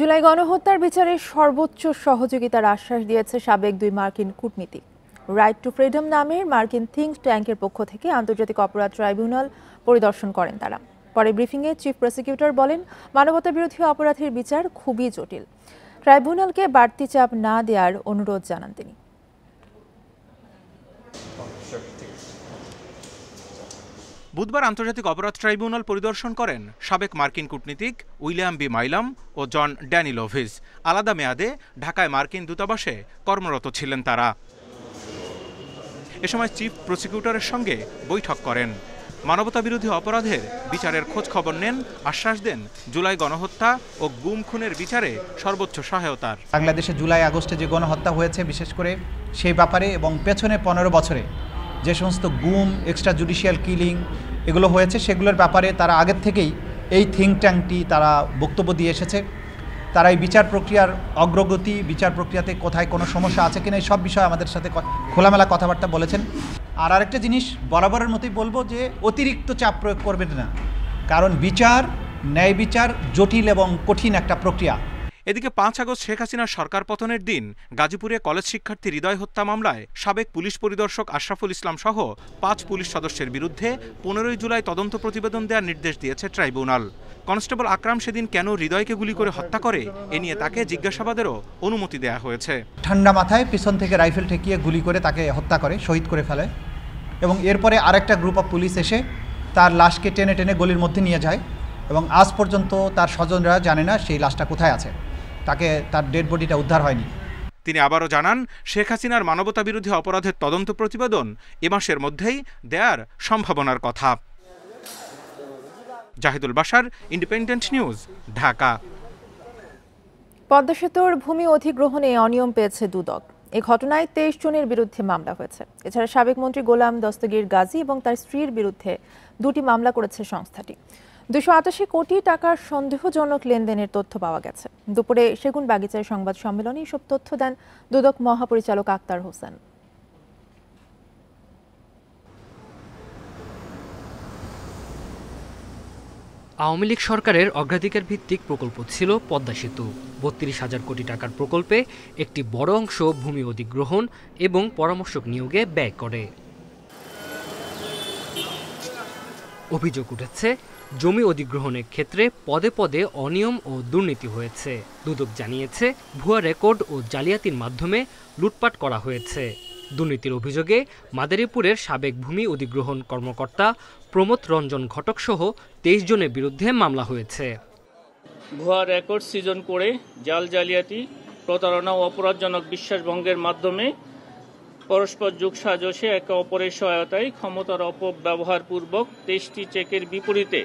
জুলাই গণহত্যার বিচারে সর্বোচ্চ সহযোগিতার আশ্বাস দিয়েছে সাবেক দুই মার্কিন কূটনীতিক। রাইট টু ফ্রিডম নামের মার্কিন থিঙ্ক ট্যাঙ্কের পক্ষ থেকে আন্তর্জাতিক অপরাধ ট্রাইব্যুনাল পরিদর্শন করেন তারা। পরে ব্রিফিংয়ে চিফ প্রসিকিউটর বলেন, মানবতাবিরোধী অপরাধের বিচার খুবই জটিল, ট্রাইব্যুনালকে বাড়তি চাপ না দেওয়ার অনুরোধ জানান তিনি। বুধবার আন্তর্জাতিক অপরাধ ট্রাইব্যুনাল পরিদর্শন করেন সাবেক মার্কিন কূটনীতিক উইলিয়াম বি মাইলাম ও জন ড্যানিলোভিচ। আলাদা মেয়াদে ঢাকায় মার্কিন দূতাবাসে কর্মরত ছিলেন তারা। এ সময় চিফ প্রসিকিউটরের সঙ্গে বৈঠক করেন। মানবতাবিরোধী অপরাধের বিচারের খোঁজ খবর নেন, আশ্বাস দেন জুলাই গণহত্যা ও গুম খুনের বিচারে সর্বোচ্চ সহায়তার। বাংলাদেশে জুলাই আগস্টে যে গণহত্যা হয়েছে বিশেষ করে সেই ব্যাপারে এবং পেছনে 15 বছরে যে সমস্ত গুম, এক্সট্রা জুডিশিয়াল কিলিং এগুলো হয়েছে সেগুলোর ব্যাপারে তারা আগের থেকেই এই থিঙ্ক ট্যাঙ্কটি তারা বক্তব্য দিয়ে এসেছে। তারা এই বিচার প্রক্রিয়ার অগ্রগতি, বিচার প্রক্রিয়াতে কোথায় কোনো সমস্যা আছে কিনা এই সব বিষয়ে আমাদের সাথে খোলামেলা কথাবার্তা বলেছেন। আর আরেকটা জিনিস বরাবরের মতোই বলবো যে অতিরিক্ত চাপ প্রয়োগ করবেন না, কারণ বিচার, ন্যায় বিচার জটিল এবং কঠিন একটা প্রক্রিয়া। এদিকে 5 আগস্ট শেখ হাসিনার সরকার পতনের দিন গাজীপুরে কলেজ শিক্ষার্থী হৃদয় হত্যা মামলায় সাবেক পুলিশ পরিদর্শক আশরাফুল ইসলাম সহ 5 পুলিশ সদস্যের বিরুদ্ধে 15 জুলাই তদন্ত প্রতিবেদন দেওয়ার নির্দেশ দিয়েছে ট্রাইব্যুনাল। কনস্টেবল আকরাম সেদিন কেন হৃদয়কে গুলি করে হত্যা করে এ নিয়ে তাকে জিজ্ঞাসাবাদেরও অনুমতি দেওয়া হয়েছে। ঠান্ডা মাথায় পিছন থেকে রাইফেল ঠেকিয়ে গুলি করে তাকে হত্যা করে, শহীদ করে ফেলে এবং এরপরে আরেকটা গ্রুপ অফ পুলিশ এসে তার লাশকে টেনে টেনে গলির মধ্যে নিয়ে যায় এবং আজ পর্যন্ত তার স্বজনরা জানে না সেই লাশটা কোথায় আছে, তার ডেড বডিটা উদ্ধার হয়নি। তিনি আবারও জানান, শেখ হাসিনার মানবতাবিরোধী অপরাধের তদন্ত প্রতিবেদন এ মাসের মধ্যেই দেয়ার সম্ভাবনার কথা। Zahidul Bashar, independent news, Dhaka. পদ্মা সেতুর ভূমি অধিগ্রহণে অনিয়ম পেয়েছে দুদক। এ ঘটনায় 23 জনের বিরুদ্ধে মামলা হয়েছে। এছাড়া সাবেক মন্ত্রী গোলাম দস্তগীর গাজী এবং তার স্ত্রীর বিরুদ্ধে 2টি মামলা করেছে সংস্থাটি। 288 কোটি টাকার সন্দেহজনক লেনদেনের তথ্য পাওয়া গেছে। দুপুরে সেগুন বাগিচার সংবাদ সম্মেলনে এসব তথ্য দেন দুদক মহাপরিচালক আক্তার হোসেন। আওয়ামী লীগ সরকারের অগ্রাধিকার ভিত্তিক প্রকল্প ছিল পদ্মা সেতু। 32,000 কোটি টাকার প্রকল্পে একটি বড় অংশ ভূমি অধিগ্রহণ এবং পরামর্শক নিয়োগে ব্যয় করে। অভিযোগ উঠেছে, জমি অধিগ্রহণের ক্ষেত্রে পদে পদে অনিয়ম ও দুর্নীতি হয়েছে। দুদক জানিয়েছে, ভুয়া রেকর্ড ও জালিয়াতির মাধ্যমে লুটপাট করা হয়েছে। দুর্নীতির অভিযোগে মাদারীপুরের সাবেক ভূমি অধিগ্রহণ কর্মকর্তা প্রমথ রঞ্জন ঘটক সহ 23 জনের বিরুদ্ধে মামলা হয়েছে। ভুয়া রেকর্ড সৃজন করে জালিয়াতি, প্রতারণা ও অপরাধজনক বিশ্বাসভঙ্গের মাধ্যমে পরস্পর যোগসাজশে একে অপরের সহায়তায় ক্ষমতার অপব্যবহার পূর্বক 23টি চেকের বিপরীতে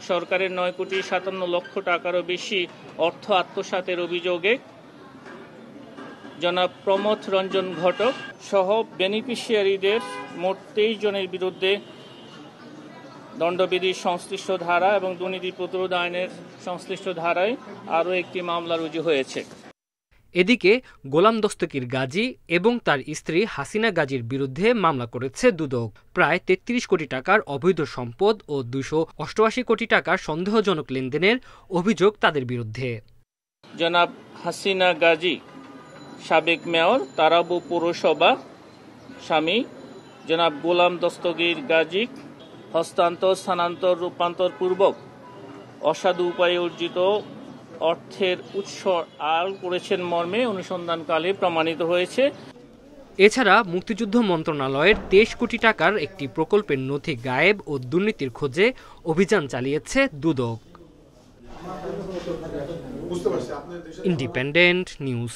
সরকারের 9,57,00,000 টাকারও বেশি অর্থ আত্মসাতের অভিযোগে জনাব প্রমথ রঞ্জন ঘটক সহ বেনিফিশিয়ারিদের মোট 23 জনের বিরুদ্ধে দণ্ডবিধির সংশ্লিষ্ট ধারা এবং দুর্নীতি প্রতিরোধ আইনের সংশ্লিষ্ট ধারায় আরও একটি মামলা রুজু হয়েছে। এদিকে গোলাম দস্তগীর গাজী এবং তার স্ত্রী হাসিনা গাজীর বিরুদ্ধে মামলা করেছে দুদক। প্রায় 33 কোটি টাকার অবৈধ সম্পদ ও 288 কোটি টাকার সন্দেহজনক লেনদেনের অভিযোগ তাদের বিরুদ্ধে। জনাব হাসিনা গাজী, সাবেক মেয়র, তারাবু পৌরসভা, স্বামী জনাব গোলাম দস্তগীর গাজী স্থানান্তর রূপান্তর পূর্বক অসাধু উপায়ে অর্জিত অর্থের উৎস আড়াল করেছেন মর্মে অনুসন্ধানকালে প্রমাণিত হয়েছে। এছাড়া মুক্তিযুদ্ধ মন্ত্রণালয়ের 23 কোটি টাকার একটি প্রকল্পের নথি গায়েব ও দুর্নীতির খোঁজে অভিযান চালিয়েছে দুদক। Independent news.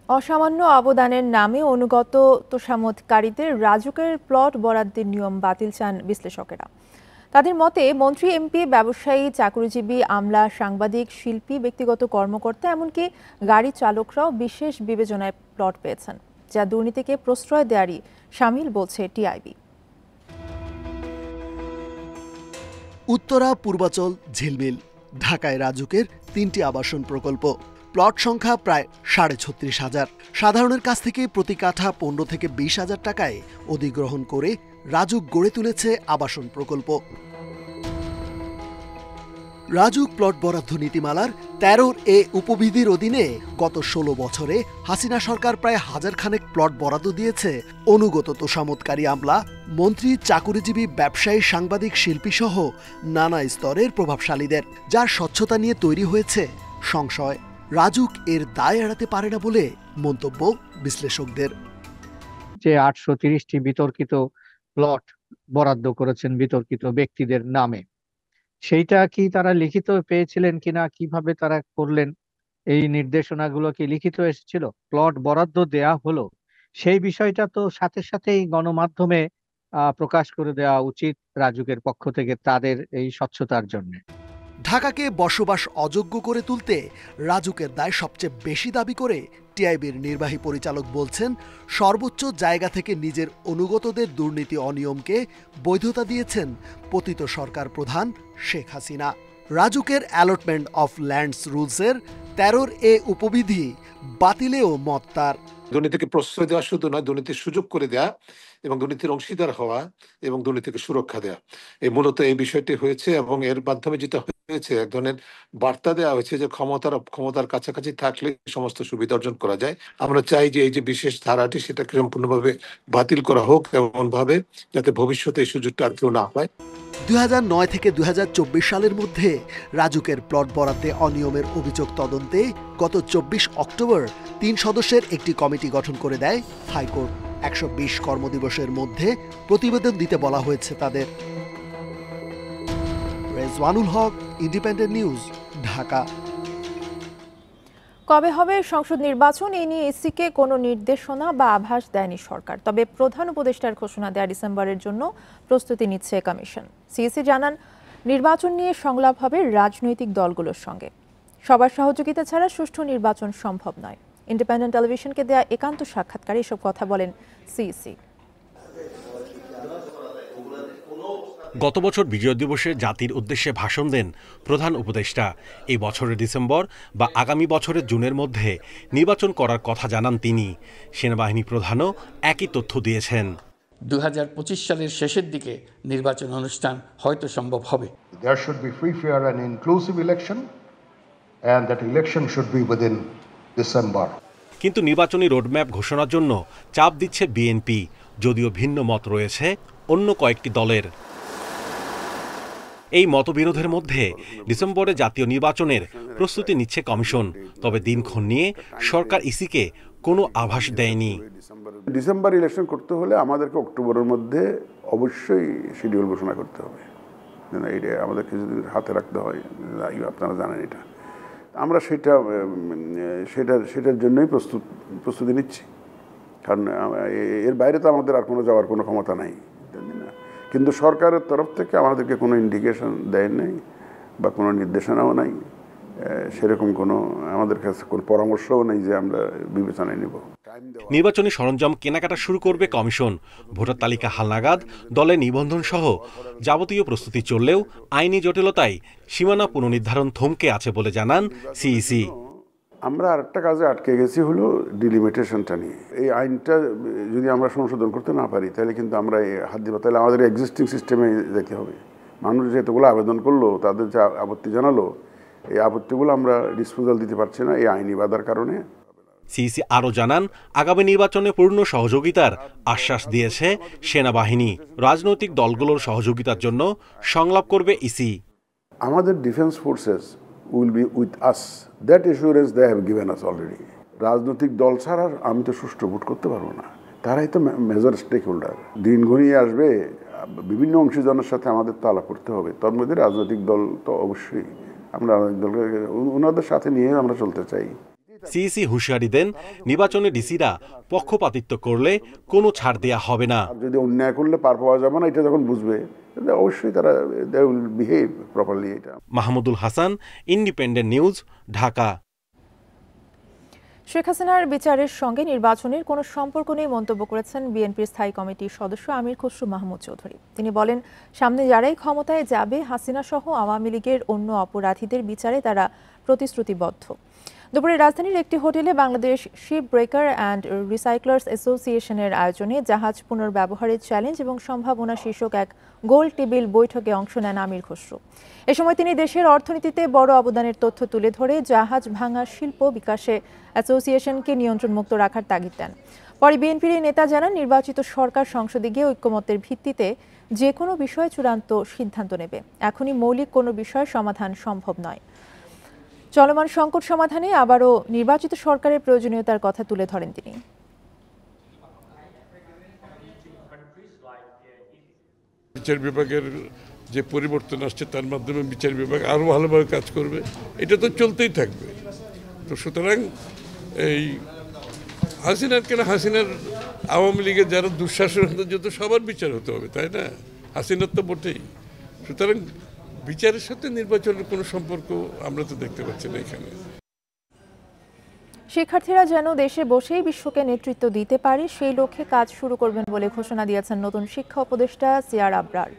অসামান্য অবদানের নামে অনুগত তোষামোদকারীদের রাজুকের প্লট বরাদ্দের নিয়ম বাতিল চান বিশ্লেষকেরা। তাদের মতে, মন্ত্রী, এমপি, ব্যবসায়ী, চাকরিজীবী, আমলা, সাংবাদিক, শিল্পী, ব্যক্তিগত কর্মকর্তা এমনকি গাড়ি চালকরাও বিশেষ বিবেচনায় প্লট পেয়েছেন, যা দুর্নীতিকে প্রশ্রয় দেওয়ারই শামিল বলছে টিআইবি। উত্তরা, পূর্বাচল, ঝিলমিল, ঢাকায় রাজুকের 3টি আবাসন প্রকল্প। প্লট সংখ্যা প্রায় 36,500। সাধারণের কাছ থেকে প্রতি কাঠা 15 থেকে 20,000 টাকায় অধিগ্রহণ করে রাজুক গড়ে তুলেছে আবাসন প্রকল্প। রাজুক প্লট বরাদ্দ নীতিমালার 13 উপবিধির অধীনে গত 16 বছরে হাসিনা সরকার প্রায় 1000 খানেক প্লট বরাদ্দ দিয়েছে অনুগত তোষামোদকারী আমলা, মন্ত্রী, চাকুরিজীবী, ব্যবসায়ী, সাংবাদিক, শিল্পী সহ নানা স্তরের প্রভাবশালীদের, যার স্বচ্ছতা নিয়ে তৈরি হয়েছে সংশয়। রাজুক এর দায় এড়াতে পারে না বলে মন্তব্য বিশ্লেষকদের। যে 830টি বিতর্কিত প্লট বরাদ্দ করেছেন বিতর্কিত ব্যক্তিদের নামে, সেইটা কি তারা লিখিত পেয়েছিলেন কিনা, কিভাবে তারা করলেন, এই নির্দেশনাগুলো কি লিখিত এসেছিল? প্লট বরাদ্দ দেয়া হলো, সেই বিষয়টা তো সাথে সাথেই গণমাধ্যমে প্রকাশ করে দেওয়া উচিত রাজুকের পক্ষ থেকে, তাদের এই স্বচ্ছতার জন্য। ঢাকাকে বসবাস অযোগ্য করে তুলতে রাজুকের দায় সবচেয়ে বেশি দাবি করে টিআইবির নির্বাহী পরিচালক বলছেন, সর্বোচ্চ জায়গা থেকে নিজের অনুগতদের দুর্নীতি অনিয়মকে বৈধতা দিয়েছেন পতিত সরকার প্রধান শেখ হাসিনা। রাজুকের অ্যালটমেন্ট অফ ল্যান্ডস রুলসের 13 উপবিধি বাতিলেও মত তার। দুর্নীতিকে প্রশ্রয় দেওয়া শুধু নয়, দুর্নীতির সুযোগ করে দেওয়া এবং দুর্নীতির অংশীদার হওয়া এবং দুর্নীতিকে সুরক্ষা দেওয়া, এই মূলত এই বিষয়টি হয়েছে। এবং এর মাধ্যমে যেটা হয়েছে, এক ধরনের বার্তা দেওয়া হয়েছে যে ক্ষমতার কাছাকাছি থাকলে সমস্ত সুবিধা অর্জন করা যায়। আমরা চাই যে এই যে বিশেষ ধারাটি, সেটাকে সম্পূর্ণভাবে বাতিল করা হোক, এমনভাবে যাতে ভবিষ্যতে এই সুযোগটা আর কেউ না পায়। 2009 থেকে 2024 সালের মধ্যে রাজুকের প্লট বরাদ্দে অনিয়মের অভিযোগ তদন্তে গত 24 অক্টোবর 3 সদস্যের একটি কমিটি গঠন করে দেয় হাইকোর্ট। 120 কর্মদিবসের মধ্যে প্রতিবেদন দিতে বলা হয়েছে তাদের। রেজওয়ানুল হক, ইন্ডিপেন্ডেন্ট নিউজ, ঢাকা। কবে হবে সংসদ নির্বাচন, এই নিয়ে ইসিকে কোনো নির্দেশনা বা আভাস দেয়নি সরকার। তবে প্রধান উপদেষ্টার ঘোষণা দেয়া ডিসেম্বরের জন্য প্রস্তুতি নিচ্ছে কমিশন। সিইসি জানান, নির্বাচন নিয়ে সংলাপ হবে রাজনৈতিক দলগুলোর সঙ্গে। সবার সহযোগিতা ছাড়া সুষ্ঠু নির্বাচন সম্ভব নয়। ইন্ডিপেন্ডেন্ট টেলিভিশনকে দেয়া একান্ত সাক্ষাৎকারে এসব কথা বলেন সিইসি। গত বছর বিজয় দিবসে জাতির উদ্দেশ্যে ভাষণ দেন প্রধান উপদেষ্টা। এই বছরের ডিসেম্বর বা আগামী বছরের জুনের মধ্যে নির্বাচন করার কথা জানান তিনি। সেনাবাহিনী প্রধানও একই তথ্য দিয়েছেন। 2025 সালের শেষের দিকে নির্বাচন অনুষ্ঠান হয়তো সম্ভব হবে। There should be free, fair and inclusive election, and that election should be within December. কিন্তু নির্বাচনী রোডম্যাপ ঘোষণার জন্য চাপ দিচ্ছে বিএনপি, যদিও ভিন্ন মত রয়েছে অন্য কয়েকটি দলের। এই মতবিরোধের মধ্যে ডিসেম্বরে জাতীয় নির্বাচনের প্রস্তুতি নিচ্ছে কমিশন। তবে দিনক্ষণ নিয়ে সরকার ইসিকে কোনো আভাস দেয়নি। ডিসেম্বর ইলেকশন করতে হলে আমাদেরকে অক্টোবরের মধ্যে অবশ্যই শিডিউল ঘোষণা করতে হবে। এটা আমাদেরকে যদি হাতে রাখতে হয়, আপনারা জানেন এটা। আমরা সেটার জন্যই প্রস্তুতি নিচ্ছি, কারণ এর বাইরে তো আমাদের আর কোনো যাওয়ার কোনো ক্ষমতা নাই। কিন্তু সরকারের তরফ থেকে আমাদেরকে কোনো ইন্ডিকেশন দেয় নাই বা কোনো নির্দেশনাও নাই, সেরকম কোনো আমাদের কাছে কোনো পরামর্শও নেই যে আমরা বিবেচনায় নেব। নির্বাচনী সরঞ্জাম কেনাকাটা শুরু করবে কমিশন। ভোটার তালিকা হালনাগাদ, দলের নিবন্ধন সহ যাবতীয় প্রস্তুতি চললেও আইনি জটিলতায় সীমানা পুনর্নির্ধারণ থমকে আছে বলে জানান সিইসি। আমরা আরেকটা কাজে আটকে গেছি, হলো ডিলিমিটেশনটা নিয়ে। এই আইনটা যদি আমরা সংশোধন করতে না পারি, তাহলে কিন্তু আমরা হাত দিব, তাহলে আমাদের এক্সিস্টিং সিস্টেমে যেতে হবে। মানুষ যেতগুলো আবেদন করলো, তাদের যে আপত্তি জানালো, এই আপত্তিগুলো আমরা ডিসপোজাল দিতে পারছি না এই আইনি বাধার কারণে। সিইসি আরও জানান, আগামী নির্বাচনে পূর্ণ সহযোগিতার আশ্বাস দিয়েছে সেনাবাহিনী। রাজনৈতিক দলগুলোর সহযোগিতার জন্য সংলাপ করবে ইসি। আমাদের defence forces will be with us, that assurance they have given us already. রাজনৈতিক দল ছাড়া আমি তো সুষ্ঠু ভোট করতে পারবো না, তারাই তো মেজর স্টেক হোল্ডার। দিন ঘনিয়ে আসবে, বিভিন্ন অংশীজনের সাথে আমাদের তো আলাপ করতে হবে। তার মধ্যে রাজনৈতিক দল তো অবশ্যই, আমরা দলকে ওনাদের সাথে নিয়ে আমরা চলতে চাই। সিইসি হুঁশিয়ারি দেন, নির্বাচনে ডিসিরা পক্ষপাতিত্ব করলে কোনো ছাড় দেয়া হবে না। যদি অন্যায় করলে পার পাওয়া যাবে না, এটা যখন বুঝবে, অবশ্যই তারা দে উইল বিহেভ প্রপারলি। এটা মাহমুদুল হাসান, ইন্ডিপেন্ডেন্ট নিউজ, ঢাকা। শেখ হাসিনার বিচারের সঙ্গে নির্বাচনের কোনো সম্পর্ক নেই মন্তব্য করেছেন বিএনপির স্থায়ী কমিটির সদস্য আমির খসরু মাহমুদ চৌধুরী। তিনি বলেন, সামনে যারাই ক্ষমতায় যাবে, হাসিনা সহ আওয়ামী লীগের অন্য অপরাধীদের বিচারে তারা প্রতিশ্রুতিবদ্ধ। দুপুরে রাজধানীর একটি হোটেলে বাংলাদেশ শিপ ব্রেকার অ্যান্ড রিসাইক্লার্স অ্যাসোসিয়েশনের আয়োজনে জাহাজ পুনর্ব্যবহারের চ্যালেঞ্জ এবং সম্ভাবনা শীর্ষক এক গোল টেবিল বৈঠকে অংশ নেন আমির খসরু। এ সময় তিনি দেশের অর্থনীতিতে বড় অবদানের তথ্য তুলে ধরে জাহাজ ভাঙা শিল্প বিকাশে অ্যাসোসিয়েশনকে নিয়ন্ত্রণমুক্ত রাখার তাগিদ দেন। পরে বিএনপির এই নেতা জানান, নির্বাচিত সরকার সংসদে গিয়ে ঐক্যমত্যের ভিত্তিতে যে কোনো বিষয়ে চূড়ান্ত সিদ্ধান্ত নেবে। এখনই মৌলিক কোনো বিষয় সমাধান সম্ভব নয়। চলমান সংকট সমাধানে আবারও নির্বাচিত সরকারের প্রয়োজনীয়তার কথা তুলে ধরেন তিনি। বিচার বিভাগের যে পরিবর্তন আসছে তার মাধ্যমে বিচার বিভাগ আরো ভালোভাবে কাজ করবে, এটা তো চলতেই থাকবে। তো সুতরাং এই হাসিনার আওয়ামী লীগের যারা দুঃশাসন যত সবার বিচার হতে হবে, তাই না? হাসিনার তো বটেই। সুতরাং বিচারের সাথে নির্বাচনের কোনো সম্পর্ক আমরা তো দেখতে পাচ্ছি না এখানে। শিক্ষার্থীরা যেন দেশে বসেই বিশ্বকে নেতৃত্ব দিতে পারে সেই লক্ষ্যে কাজ শুরু করবেন বলে ঘোষণা দিয়েছেন নতুন শিক্ষা উপদেষ্টা সিআর আবরার।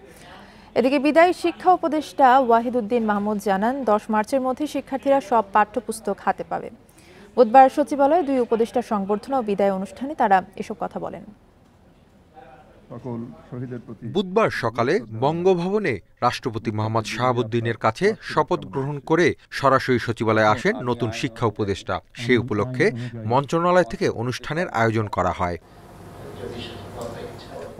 এদিকে বিদায়ী শিক্ষা উপদেষ্টা ওয়াহিদুদ্দিন মাহমুদ জানান, 10 মার্চের মধ্যে শিক্ষার্থীরা সব পাঠ্যপুস্তক হাতে পাবে। বুধবার সচিবালয়ে 2 উপদেষ্টা সংবর্ধনা ও বিদায় অনুষ্ঠানে তারা এসব কথা বলেন। বুধবার সকালে বঙ্গভবনে রাষ্ট্রপতি মোহাম্মদ শাহাবুদ্দিনের কাছে শপথ গ্রহণ করে সরাসরি সচিবালয়ে আসেন নতুন শিক্ষা উপদেষ্টা। সেই উপলক্ষে মন্ত্রণালয় থেকে অনুষ্ঠানের আয়োজন করা হয়।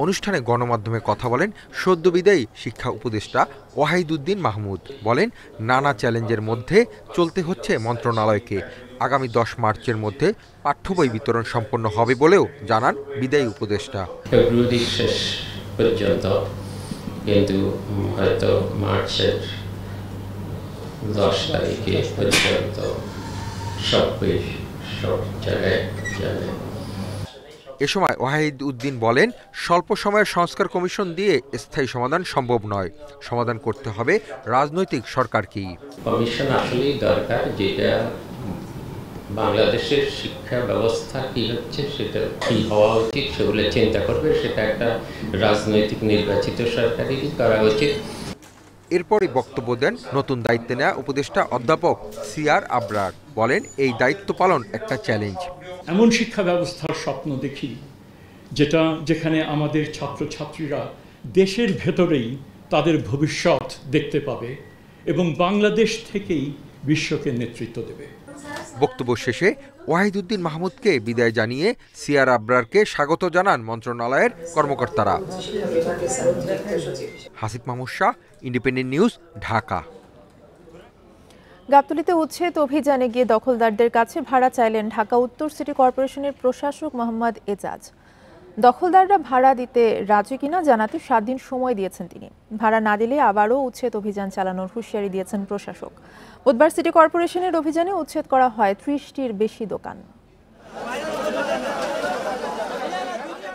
অনুষ্ঠানে গণমাধ্যমে কথা বলেন সদ্য বিদায়ী শিক্ষা উপদেষ্টা ওয়াহিদুদ্দিন মাহমুদ। বলেন, নানা চ্যালেঞ্জের মধ্যে চলতে হচ্ছে মন্ত্রণালয়কে। আগামী 10 মার্চের মধ্যে পাঠ্য বই বিতরণ সম্পন্ন হবে বলেও জানান বিদায়ী উপদেষ্টা। ফেব্রুয়ারি শেষ পর্যন্ত, কিন্তু হয়তো মার্চের 10 তারিখে পর্যন্ত সব জায়গায় যাবে। এ সময় ওয়াহিদউদ্দিন বলেন, স্বল্প সময়ের সংস্কার কমিশন দিয়ে স্থায়ী সমাধান সম্ভব নয়, সমাধান করতে হবে রাজনৈতিক সরকারকেই। কমিশন আসলেই দরকার, যেটা বাংলাদেশের শিক্ষা ব্যবস্থা কি হচ্ছে, সেটা কি হওয়া উচিত সেগুলো চিন্তা করবে। সেটা একটা রাজনৈতিক নির্বাচিত সরকারেরই করা উচিত। এরপরই বক্তব্য দেন নতুন দায়িত্বে নেওয়া উপদেষ্টা অধ্যাপক সিআর আবরার। বলেন, এই দায়িত্ব পালন একটা চ্যালেঞ্জ। এমন শিক্ষা ব্যবস্থার স্বপ্ন দেখি যেখানে আমাদের ছাত্রছাত্রীরা দেশের ভেতরেই তাদের ভবিষ্যৎ দেখতে পাবে এবং বাংলাদেশ থেকেই বিশ্বকে নেতৃত্ব দেবে। বক্তব্য শেষে ওয়াহিদুদ্দিন মাহমুদকে বিদায় জানিয়ে সিআর আবরারকে স্বাগত জানান মন্ত্রণালয়ের কর্মকর্তারা। Hasib Mahmud Shah, independent news, Dhaka. গাবতলীতে উচ্ছেদ অভিযানে গিয়ে দখলদারদের কাছে ভাড়া চাইলেন ঢাকা উত্তর সিটি কর্পোরেশনের প্রশাসক মোহাম্মদ এজাজ। দখলদাররা ভাড়া দিতে রাজি কিনা জানাতে 7 দিন সময় দিয়েছেন তিনি। ভাড়া না দিলে আবারও উচ্ছেদ অভিযান চালানোর হুঁশিয়ারি দিয়েছেন প্রশাসক। বুধবার সিটি কর্পোরেশনের অভিযানে উচ্ছেদ করা হয় 30টির বেশি দোকান।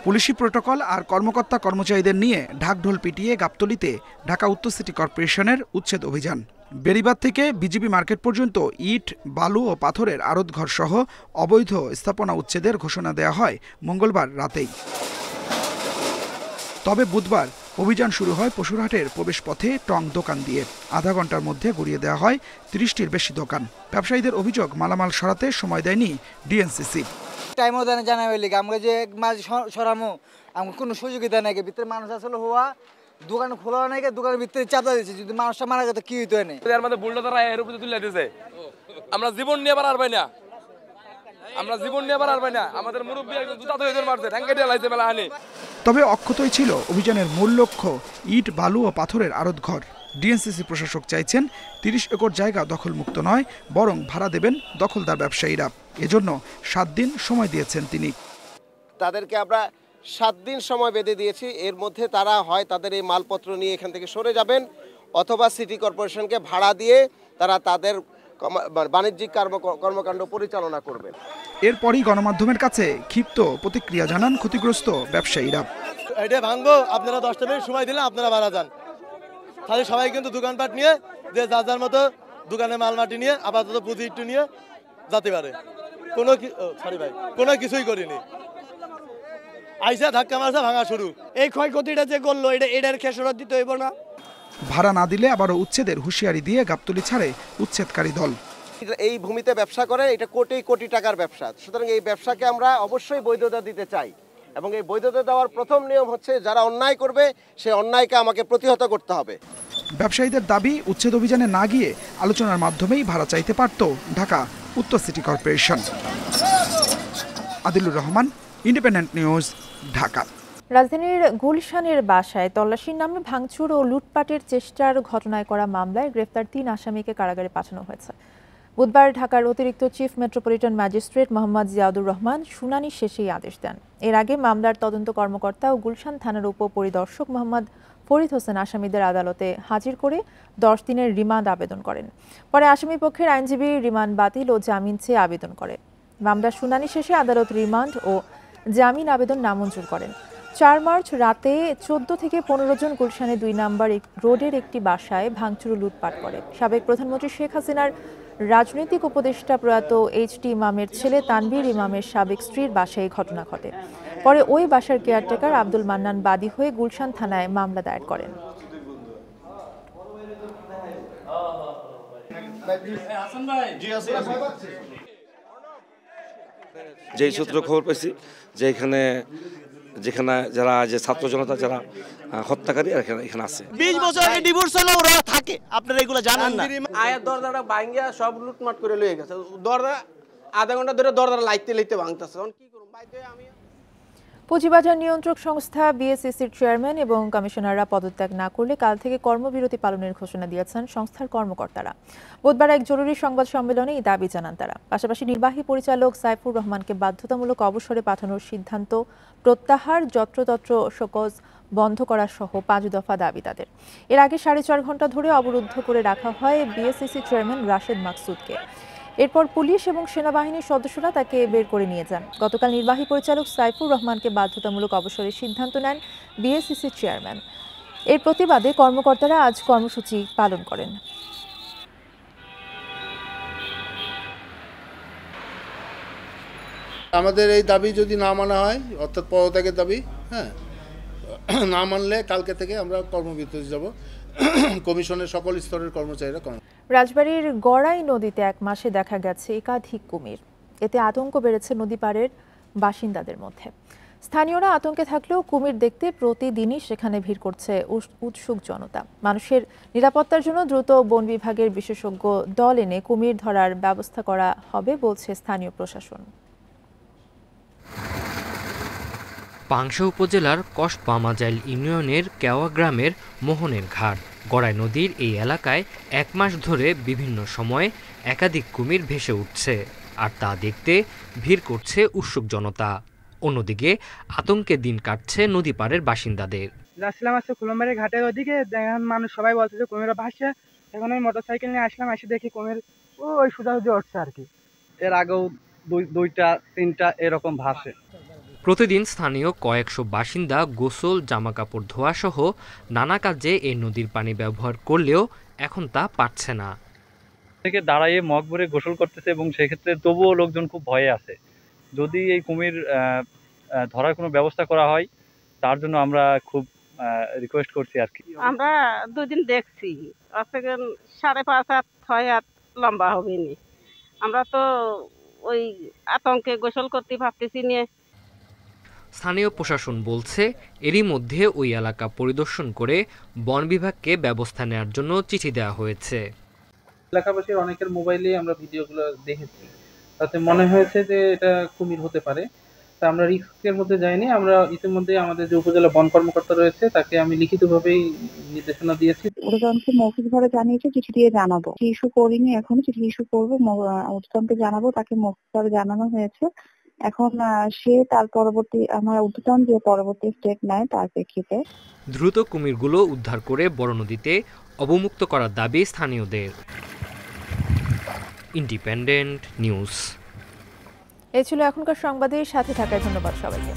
পুলিশি প্রোটোকল আর কর্মকর্তা কর্মচারীদের নিয়ে ঢাকঢোল পিটিয়ে গাবতলীতে ঢাকা উত্তর সিটি কর্পোরেশনের উচ্ছেদ অভিযান। বেড়িবাঁধ থেকে বিজিবি মার্কেট পর্যন্ত ইট, বালু ও পাথরের আড়তঘর সহ অবৈধ স্থাপনা উচ্ছেদের ঘোষণা দেওয়া হয় মঙ্গলবার রাতেই। তবে বুধবার অভিযান শুরু হয় পশুরহাটের প্রবেশপথে টং দোকান দিয়ে। আধা ঘন্টার মধ্যে গুড়িয়ে দেওয়া হয় 30টির বেশি দোকান। ব্যবসায়ীদের অভিযোগ, মালামাল সরাতে সময় দেয়নি ডিএনসিসি। টাইমও দেয় না জানাবে লিগে আমরা যে মাছ সরামো আমার কোনো সুযোগিতা নাই। ভিতরে মানুষ আসলে হওয়া দোকান খোলা নাই, দোকানের ভিতরে চাপা দিয়েছে। যদি মানুষটা মারা যেত কি হইতো না। এর মধ্যে বুলডোজার এর উপরে তুলে দিয়েছে। আমরা জীবন নিয়ে পার পাই না, আমাদের মুরব্বী একজন জুতা ধরে মারছে, ঠ্যাঙ্গে দিয়ে লাইছে মেলা হানি। তবে অক্ষতই ছিল অভিযানের মূল লক্ষ্য ইট, বালু ও পাথরের আড়তঘর। ডিএনসিসি প্রশাসক চাইছেন 30 একর জায়গা দখলমুক্ত নয়, বরং ভাড়া দেবেন দখলদার ব্যবসায়ীরা। এজন্য 7 দিন সময় দিয়েছেন তিনি। তাদেরকে আমরা 7 দিন সময় বেঁধে দিয়েছি। এর মধ্যে তারা হয় তাদের এই মালপত্র নিয়ে এখান থেকে সরে যাবেন, অথবা সিটি কর্পোরেশনকে ভাড়া দিয়ে তারা তাদের বাণিজ্যিক কর্মকাণ্ড পরিচালনা করবেন। এরপরই গণমাধ্যমের কাছে ক্ষিপ্ত প্রতিক্রিয়া জানান ক্ষতিগ্রস্ত ব্যবসায়ীরা। এটা ভাঙবো, আপনারা 10টা মিনিট সময় দিলে আপনারা ভাড়া যান। তাহলে সবাই কিন্তু দোকানপাট নিয়ে যে যার মতো দোকানে মালমাটি নিয়ে আপাতত পুঁজি একটু নিয়ে যেতে পারে। কোনো কিছুই করিনি, আইসা ধাক্কা মারছে, ভাঙা শুরু। এই ক্ষয়ক্ষতিটা যে করলো এটার খেসারত দিতে হইব না। ভাড়া না দিলে আবারও উচ্ছেদের হুঁশিয়ারি দিয়ে গাবতলী ছাড়ে উচ্ছেদকারী দল। এই ভূমিতে ব্যবসা করে, এটা কোটি কোটি টাকার ব্যবসা। সুতরাং এই ব্যবসাকে আমরা অবশ্যই বৈধতা দিতে চাই এবং এই বৈধতা দেওয়ার প্রথম নিয়ম হচ্ছে যারা অন্যায় করবে সেই অন্যায়কে আমাকে প্রতিহত করতে হবে। ব্যবসায়ীদের দাবি, উচ্ছেদ অভিযানে না গিয়ে আলোচনার মাধ্যমেই ভাড়া চাইতে পারত ঢাকা উত্তর city corporation. Adilur Rahman, independent news, Dhaka. রাজধানীর গুলশানের বাসায় তল্লাশির নামে ভাঙচুর ও লুটপাটের চেষ্টার ঘটনায় করা মামলায় গ্রেফতার 3 আসামিকে কারাগারে পাঠানো হয়েছে। বুধবার ঢাকার অতিরিক্ত chief metropolitan magistrate Mohammad Ziaudur Rahman শুনানি শেষেই আদেশ দেন। এর আগে মামলার তদন্ত কর্মকর্তা ও গুলশান থানার উপপরিদর্শক মোহাম্মদ ফরিদ হোসেন আসামিদের আদালতে হাজির করে 10 দিনের রিমান্ড আবেদন করেন। পরে আসামি পক্ষের আইনজীবী রিমান্ড বাতিল ও জামিন চেয়ে আবেদন করে। মামলার শুনানি শেষে আদালত রিমান্ড ও জামিন আবেদন নামঞ্জুর করেন। 4 মার্চ রাতে 14 থেকে 15 জন গুলশানে 2 নম্বর রোডের একটি বাসায় ভাঙচুর ও লুটপাট করে। সাবেক প্রধানমন্ত্রী শেখ হাসিনার রাজনৈতিক উপদেষ্টা প্রয়াত এইচটি ইমামের ছেলে তানভীর ইমামের সাবেক স্ত্রীর বাসায় ঘটনা ঘটে। পরে ওই বাসার কেয়ারটেকার আব্দুল মান্নান বাদী হয়ে গুলশান থানায় মামলা দায়ের করেন। যেই সূত্র খবর পেয়েছি যে যেখানে যারা যে ছাত্র জনতা যারা হত্যাকারী এখানে আছে। 20 বছর আগে ডিভোর্স হলো, ওরা থাকে, আপনারা এগুলো জানেন না। আয়ের দরজাটা ভাঙিয়া সব লুটমাট করে লয়ে গেছে। দরজা আধা ঘন্টা ধরে দরজা লাইতে ভাঙতেছে। কি করব বাইরে আমি। পুঁজিবাজার নিয়ন্ত্রক সংস্থা বিএসইসির চেয়ারম্যান এবং কমিশনাররা পদত্যাগ না করলে কাল থেকে কর্মবিরতি পালনের ঘোষণা দিয়েছেন সংস্থার কর্মকর্তারা। বুধবার এক জরুরি সংবাদ সম্মেলনে এই দাবি জানান তারা। পাশাপাশি নির্বাহী পরিচালক সাইফুর রহমানকে বাধ্যতামূলক অবসরে পাঠানোর সিদ্ধান্ত প্রত্যাহার, যত্রতত্র শোকজ বন্ধ করা সহ 5 দফা দাবি তাদের। এর আগে 4.5 ঘন্টা ধরে অবরুদ্ধ করে রাখা হয় বিএসইসি চেয়ারম্যান রাশেদ মাকসুদকে। এরপর পুলিশ এবং সেনাবাহিনীর সদস্যরা তাকে বের করে নিয়ে যান। গতকাল নির্বাহী পরিচালক সাইফুর রহমানকে বাধ্যতামূলক অবসরের সিদ্ধান্ত নেন বিএসইসি চেয়ারম্যান। এর প্রতিবাদে কর্মকর্তারা আজ কর্মসূচি পালন করেন। আমাদের এই দাবি যদি না মানা হয়, অর্থাৎ পদত্যাগের দাবি, না মানলে কালকে থেকে আমরা কর্মবিরতি যাব। কমিশনের সকল স্তরের কর্মচারীরা রাজবাড়ীর গড়াই নদীতে 1 মাসে দেখা গেছে একাধিক কুমির। এতে আতঙ্ক বেড়েছে নদী পাড়ের বাসিন্দাদের মধ্যে। স্থানীয়রা আতঙ্কে থাকলেও কুমির দেখতে প্রতিদিনই সেখানে ভিড় করছে উৎসুক জনতা। মানুষের নিরাপত্তার জন্য দ্রুত বন বিভাগের বিশেষজ্ঞ দল এনে কুমির ধরার ব্যবস্থা করা হবে বলছে স্থানীয় প্রশাসন। পাংশা উপজেলার কসবামাজাইল ইউনিয়নের কেওয়া গ্রামের মোহনের ঘাট গড়াই নদীর এই এলাকায় 1 মাস ধরে বিভিন্ন সময়ে একাধিক কুমির ভেসে উঠছে, আর তা দেখতে ভিড় করছে উৎসুক জনতা। অন্যদিকে আতঙ্কে দিন কাটছে নদী পাড়ের বাসিন্দাদের। যাচ্ছিলাম আজকে খুলম্বাড়ির ঘাটের ওদিকে, দেখেন মানুষ সবাই বলছে যে কুমিরা ভাসছে। এখন আমি মোটরসাইকেল নিয়ে আসলাম, এসে দেখি কুমির ওই সোজাসুজি উঠছে আর কি। এর আগেও 2টা 3টা এরকম ভাসে। প্রতিদিন স্থানীয় কয়েকশো বাসিন্দা গোসল, জামাকাপড় ধোয়া সহ নানা কাজে এই নদীর পানি ব্যবহার করলেও এখন তা পারছে না। থেকে দাঁড়াইয়ে মগ ভরে গোসল করতেছে এবং সেক্ষেত্রে তবুও লোকজন খুব ভয়ে আছে। যদি এই কুমির ধরার কোনো ব্যবস্থা করা হয় তার জন্য আমরা খুব রিকোয়েস্ট করছি আর কি। আমরা 2 দিন দেখছি, 5.5 হাত 6 হাত লম্বা হবে নি। আমরা তো ওই আতঙ্কে গোসল করতে ভাবতেছি নিয়ে। স্থানীয় প্রশাসন বলছে এরই মধ্যে ওই এলাকা পরিদর্শন করে বন বিভাগকে ব্যবস্থা নেওয়ার জন্য চিঠি দেওয়া হয়েছে। এলাকাবাসীর অনেকের মোবাইলে আমরা ভিডিওগুলো দেখেছি, তাতে মনে হয়েছে যে এটা কুমির হতে পারে। তা আমরা রিস্কের মধ্যে যাইনি। আমরা ইতিমধ্যে আমাদের যে উপজেলা বন কর্মকর্তা রয়েছে তাকে আমি লিখিতভাবেই নির্দেশনা দিয়েছি। ঊর্ধ্বতনকে মৌখিকভাবে জানিয়েছি, চিঠি দিয়ে জানাবো। ইস্যু করিনি, এখন চিঠি ইস্যু করবো, ঊর্ধ্বতনকে জানাবো। তাকে মৌখিকভাবে জানানো হয়েছে। এখন সে তার পরবর্তী আমার ঊর্ধ্বতন যে পরবর্তী স্টেপ নেয় তার প্রেক্ষিতে দ্রুত কুমিরগুলো উদ্ধার করে বড় নদীতে অবমুক্ত করার দাবি স্থানীয়দের। Independent news. এই ছিল এখনকার সংবাদের সাথে থাকার ধন্যবাদ সবাইকে।